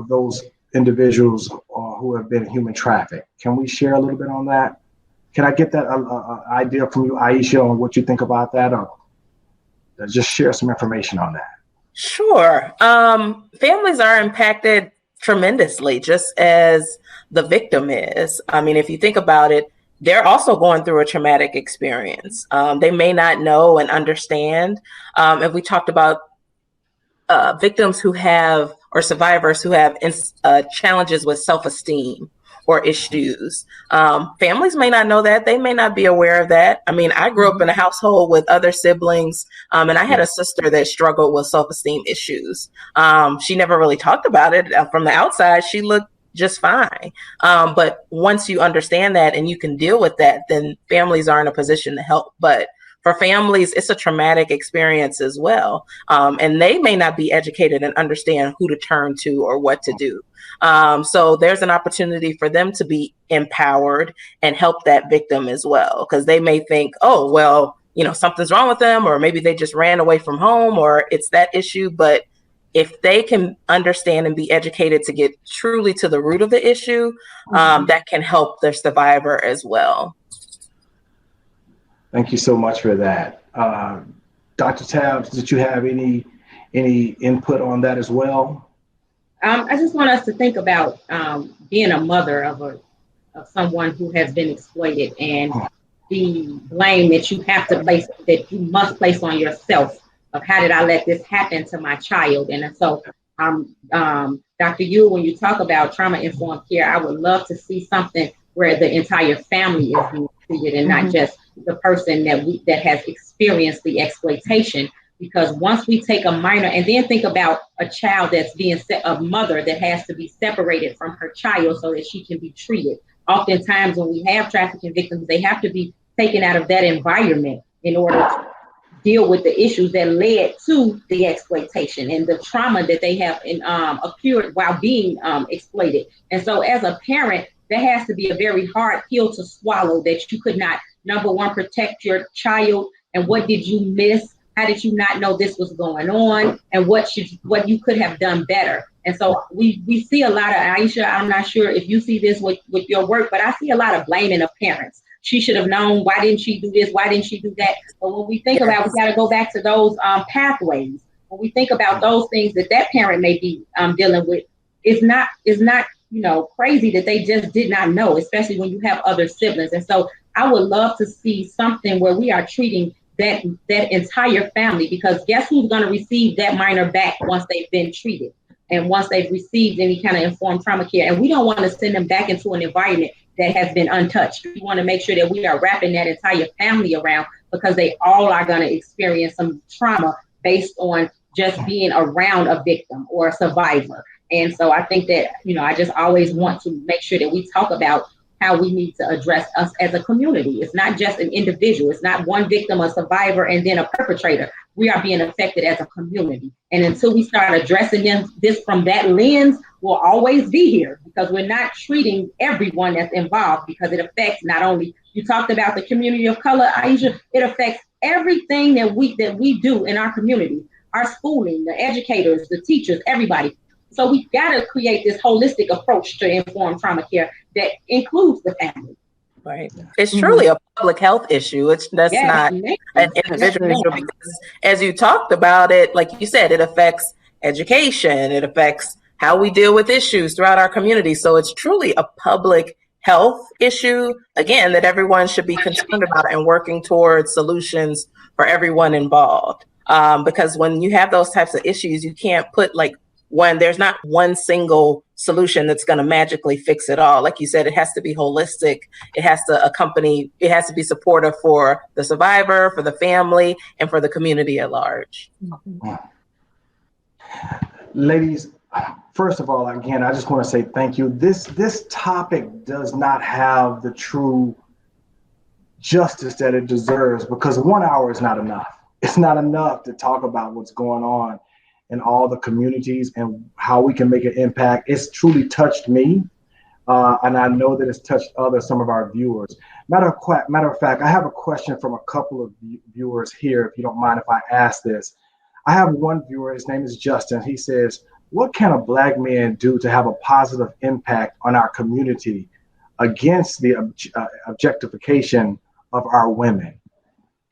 those individuals who have been human trafficked? Can we share a little bit on that? Can I get that idea from you, Aisha, on what you think about that, or just share some information on that? Sure. Families are impacted tremendously, just as the victim is. I mean, if you think about it, they're also going through a traumatic experience. They may not know and understand. If we talked about victims who have, or survivors who have challenges with self-esteem or issues. Families may not know that. They may not be aware of that. I mean, I grew up in a household with other siblings, and I had a sister that struggled with self-esteem issues. She never really talked about it. From the outside, she looked just fine. But once you understand that and you can deal with that, then families are in a position to help. But for families, it's a traumatic experience as well. And they may not be educated and understand who to turn to or what to do. So there's an opportunity for them to be empowered and help that victim as well, because they may think, oh, well, something's wrong with them, or maybe they just ran away from home, or it's that issue. But if they can understand and be educated to get truly to the root of the issue, that can help their survivor as well. Thank you so much for that. Dr. Tabbs, did you have any input on that as well? I just want us to think about being a mother of someone who has been exploited, and the blame that you must place on yourself of how did I let this happen to my child. And so, Dr. Yu, when you talk about trauma-informed care, I would love to see something where the entire family is being treated and not just the person that has experienced the exploitation. Because once we take a minor, and then think about a child that's a mother that has to be separated from her child so that she can be treated. Oftentimes when we have trafficking victims, they have to be taken out of that environment in order to deal with the issues that led to the exploitation and the trauma that they have occurred while being exploited. And so as a parent, that has to be a very hard pill to swallow, that you could not, number one, protect your child. And what did you miss? How did you not know this was going on? And what you could have done better? And so we see a lot of, Aisha, I'm not sure if you see this with your work, but I see a lot of blaming of parents. She should have known. Why didn't she do this? Why didn't she do that? But when we think about, we got to go back to those pathways. When we think about those things that parent may be dealing with, it's not crazy that they just did not know, especially when you have other siblings. And so I would love to see something where we are treating that entire family, because guess who's going to receive that minor back once they've been treated and once they've received any kind of informed trauma care. And we don't want to send them back into an environment that has been untouched. We want to make sure that we are wrapping that entire family around, because they all are going to experience some trauma based on just being around a victim or a survivor. And so I think that, I just always want to make sure that we talk about how we need to address us as a community. It's not just an individual. It's not one victim, a survivor, and then a perpetrator. We are being affected as a community. And until we start addressing this from that lens, we'll always be here, because we're not treating everyone that's involved, because it affects not only, you talked about the community of color, Aisha, it affects everything that we do in our community, our schooling, the educators, the teachers, everybody. So we've got to create this holistic approach to informed trauma care that includes the family. Right. It's truly a public health issue. Not an individual issue, because as you talked about it, like you said, it affects education. It affects how we deal with issues throughout our community. So it's truly a public health issue, again, that everyone should be concerned about and working towards solutions for everyone involved. Because when you have those types of issues, you can't put there's not one single solution that's going to magically fix it all. Like you said, it has to be holistic. It has to be supportive for the survivor, for the family, and for the community at large. Ladies, first of all, again, I just want to say thank you. This topic does not have the true justice that it deserves, because 1 hour is not enough. It's not enough to talk about what's going on in all the communities and how we can make an impact. It's truly touched me, and I know that it's touched some of our viewers. Matter of fact, I have a question from a couple of viewers here, if you don't mind if I ask this. I have one viewer, his name is Justin. He says, what can a Black man do to have a positive impact on our community against the objectification of our women?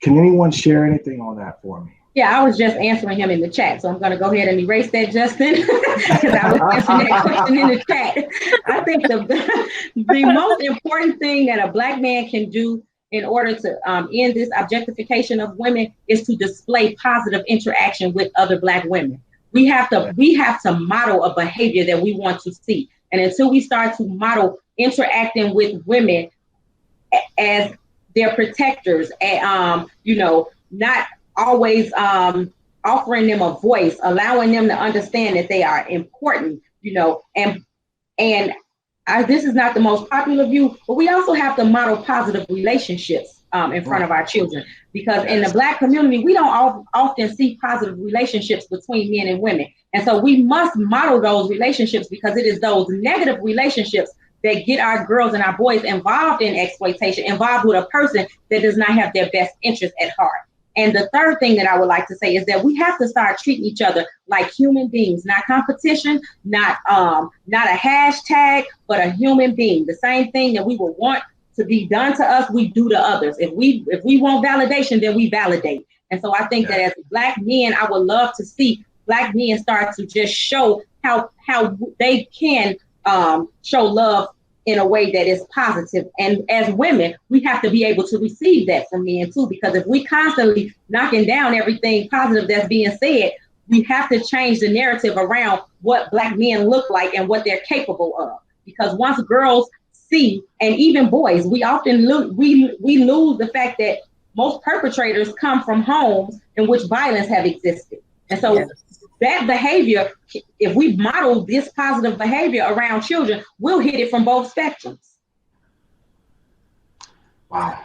Can anyone share anything on that for me? Yeah, I was just answering him in the chat, so I'm going to go ahead and erase that, Justin, because I was answering that question in the chat. I think the most important thing that a Black man can do in order to end this objectification of women is to display positive interaction with other Black women. We have to model a behavior that we want to see. And until we start to model interacting with women as their protectors, and not always offering them a voice, allowing them to understand that they are important, and this is not the most popular view, but we also have to model positive relationships in front of our children, because in the Black community, we don't often see positive relationships between men and women. And so we must model those relationships, because it is those negative relationships that get our girls and our boys involved in exploitation, involved with a person that does not have their best interest at heart. And the third thing that I would like to say is that we have to start treating each other like human beings, not competition, not a hashtag, but a human being. The same thing that we would want to be done to us, we do to others. If we want validation, then we validate. And so I think that as Black men, I would love to see Black men start to just show how they can show love in a way that is positive. And as women, we have to be able to receive that from men too, because if we constantly knocking down everything positive that's being said, we have to change the narrative around what Black men look like and what they're capable of. Because once girls see, and even boys, we often we lose the fact that most perpetrators come from homes in which violence have existed. And so that behavior, if we model this positive behavior around children, we'll hit it from both spectrums. Wow.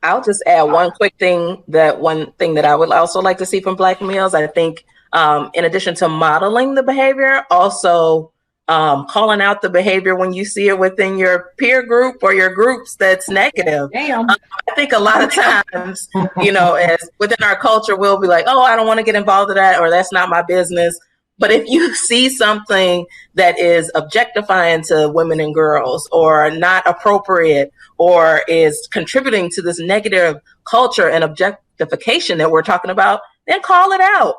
I'll just add one thing that I would also like to see from Black males. I think in addition to modeling the behavior, also calling out the behavior when you see it within your peer group or your groups that's negative. I think a lot of times, as within our culture, we'll be like, oh, I don't want to get involved in that, or that's not my business. But if you see something that is objectifying to women and girls, or not appropriate, or is contributing to this negative culture and objectification that we're talking about, then call it out.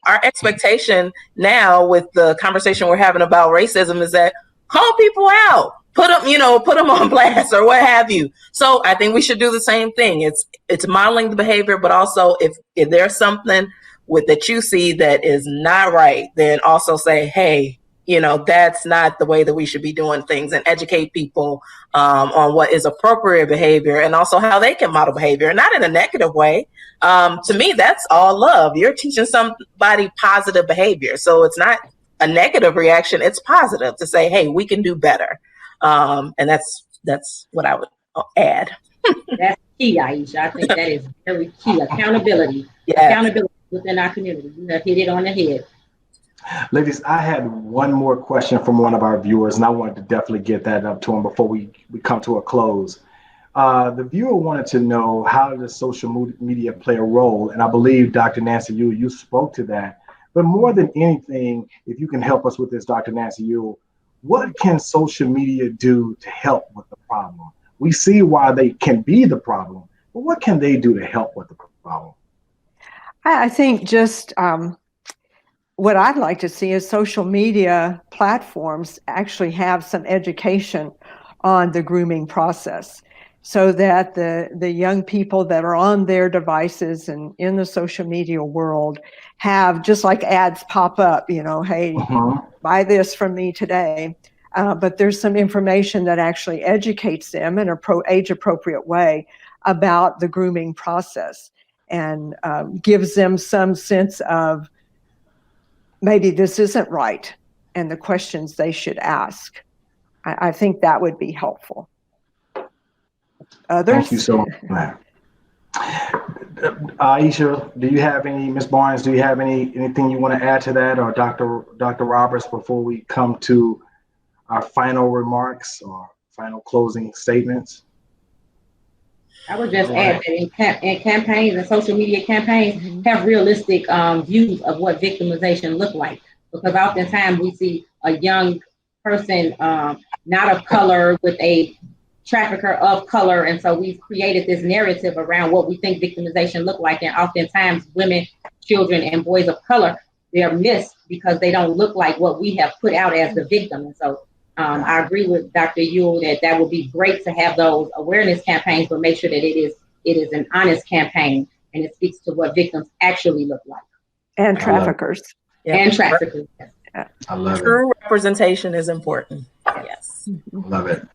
Our expectation now with the conversation we're having about racism is that call people out, put them on blast or what have you. So I think we should do the same thing. It's modeling the behavior, but also if there's something that you see that is not right, then also say, hey, that's not the way that we should be doing things, and educate people on what is appropriate behavior and also how they can model behavior, not in a negative way. To me, that's all love. You're teaching somebody positive behavior. So it's not a negative reaction. It's positive to say, hey, we can do better. And that's what I would add. That's key, Aisha. I think that is very key. Accountability. Yes. Accountability within our community. You have hit it on the head. Ladies, I had one more question from one of our viewers, and I wanted to definitely get that up to him before we come to a close. The viewer wanted to know, how does social media play a role? And I believe, Dr. Nancy Ewell, you spoke to that. But more than anything, if you can help us with this, Dr. Nancy Ewell, what can social media do to help with the problem? We see why they can be the problem, but what can they do to help with the problem? I think just what I'd like to see is social media platforms actually have some education on the grooming process, so that the young people that are on their devices and in the social media world have, just like ads pop up, hey, buy this from me today. But there's some information that actually educates them in a age-appropriate way about the grooming process, and gives them some sense of maybe this isn't right and the questions they should ask. I think that would be helpful. Others? Thank you so much. Aisha, do you have any, Ms. Barnes, do you have anything you want to add to that, or Dr. Roberts, before we come to our final remarks or final closing statements? I would just add that in campaigns and social media campaigns, have realistic views of what victimization look like. Because oftentimes we see a young person not of color with a trafficker of color. And so we've created this narrative around what we think victimization look like. And oftentimes women, children, and boys of color, they're missed because they don't look like what we have put out as the victim. And so I agree with Dr. Ewell that would be great to have those awareness campaigns, but make sure that it is an honest campaign and it speaks to what victims actually look like. And traffickers. and trafficking. I love it. True representation is important. Yes. Love it.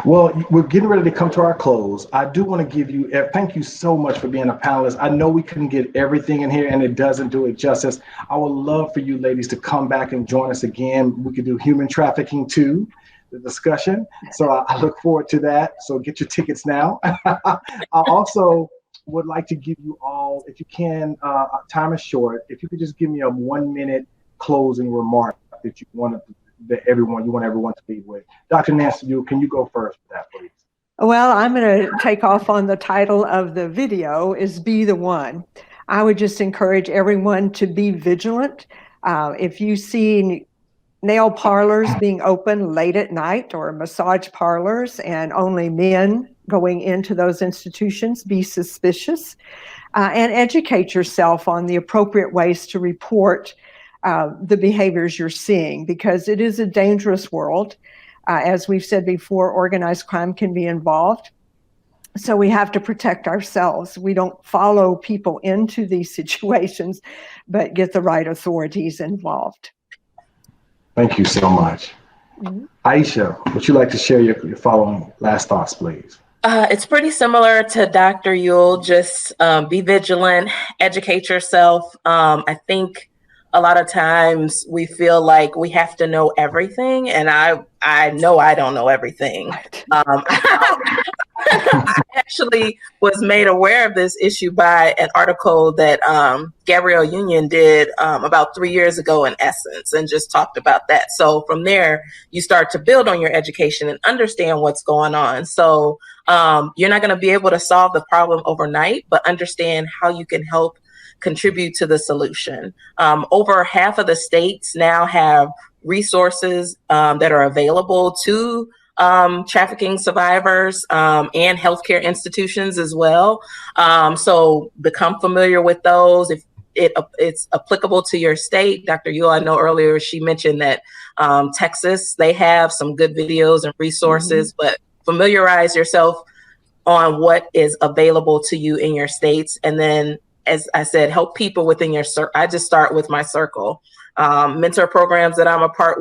Well, we're getting ready to come to our close. I do want to give you, thank you so much for being a panelist. I know we couldn't get everything in here and it doesn't do it justice. I would love for you ladies to come back and join us again. We could do human trafficking too, the discussion. So I look forward to that. So get your tickets now. I also would like to give you all, if you can, time is short, if you could just give me a 1-minute closing remark that you want everyone to leave with. Dr. Nancy, can you go first with that, please? Well, I'm going to take off on the title of the video is Be the One. I would just encourage everyone to be vigilant. If you see nail parlors being open late at night or massage parlors and only men going into those institutions, be suspicious and educate yourself on the appropriate ways to report the behaviors you're seeing, because it is a dangerous world. As we've said before, organized crime can be involved. So we have to protect ourselves. We don't follow people into these situations, but get the right authorities involved. Thank you so much. Mm-hmm. Aisha, would you like to share your following last thoughts, please? It's pretty similar to Dr. Yule. Just be vigilant, educate yourself. I think a lot of times we feel like we have to know everything, and I know I don't know everything. I actually was made aware of this issue by an article that Gabrielle Union did about 3 years ago in Essence, and just talked about that. So from there, you start to build on your education and understand what's going on. So you're not going to be able to solve the problem overnight, but understand how you can help contribute to the solution. Over half of the states now have resources that are available to trafficking survivors and healthcare institutions as well. So become familiar with those. If it's applicable to your state, Dr. Yule, I know earlier she mentioned that Texas, they have some good videos and resources, but familiarize yourself on what is available to you in your states. And then, as I said, help people within your circle. I just start with my circle. Mentor programs that I'm a part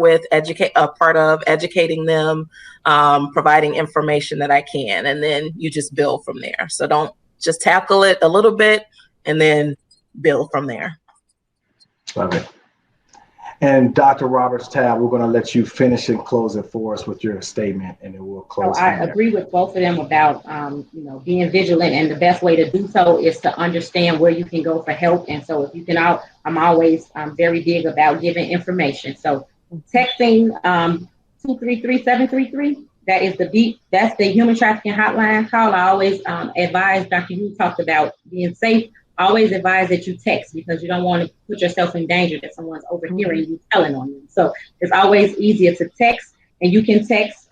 of, educating them, providing information that I can, and then you just build from there. So don't just tackle it a little bit and then build from there. Love it. And Dr. Roberts-Tabb, we're going to let you finish and close it for us with your statement, and then we'll close. So I agree with both of them about being vigilant, and the best way to do so is to understand where you can go for help. And so if you can I'm always very big about giving information. So texting 233-733, that is the beat. That's the human trafficking hotline call. I always advise, Dr. Yu talked about being safe. I always advise that you text, because you don't want to put yourself in danger that someone's overhearing you telling on you. So it's always easier to text, and you can text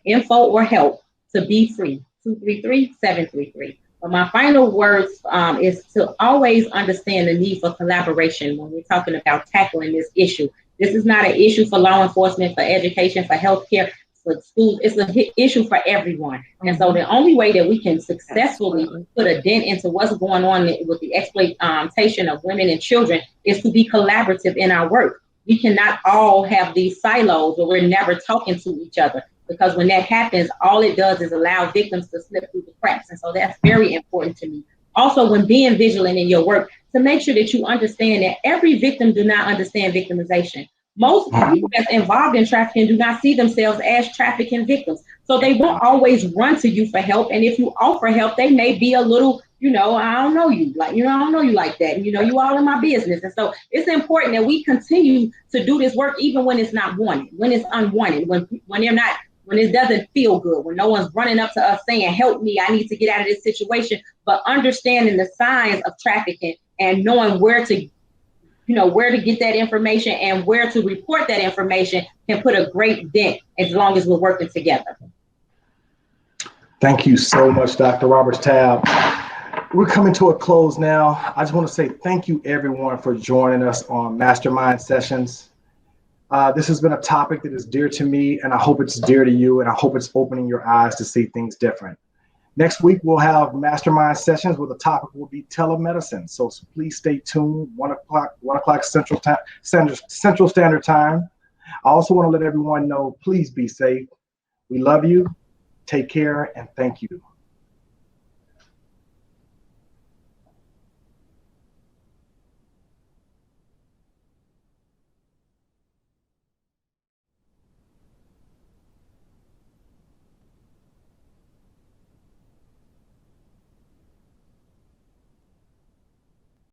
info or help to be free, 233-733. But my final words is to always understand the need for collaboration when we're talking about tackling this issue. This is not an issue for law enforcement, for education, for healthcare, for schools. It's an issue for everyone. And so the only way that we can successfully put a dent into what's going on with the exploitation of women and children is to be collaborative in our work. We cannot all have these silos where we're never talking to each other, because when that happens, all it does is allow victims to slip through the cracks. And so that's very important to me. Also, when being vigilant in your work, to make sure that you understand that every victim do not understand victimization. Most people that's involved in trafficking do not see themselves as trafficking victims. So they won't always run to you for help. And if you offer help, they may be a little, I don't know you, I don't know you like that. And, you all in my business. And so it's important that we continue to do this work, even when it's not wanted, when it's unwanted, when it doesn't feel good, when no one's running up to us saying, help me, I need to get out of this situation. But understanding the signs of trafficking and knowing where to get that information and where to report that information can put a great dent as long as we're working together. Thank you so much, Dr. Roberts-Tabb. We're coming to a close now. I just want to say thank you, everyone, for joining us on Mastermind Sessions. This has been a topic that is dear to me, and I hope it's dear to you, and I hope it's opening your eyes to see things different. Next week, we'll have mastermind sessions where the topic will be telemedicine. So please stay tuned, 1 o'clock Central Standard Time. I also want to let everyone know, please be safe. We love you. Take care and thank you.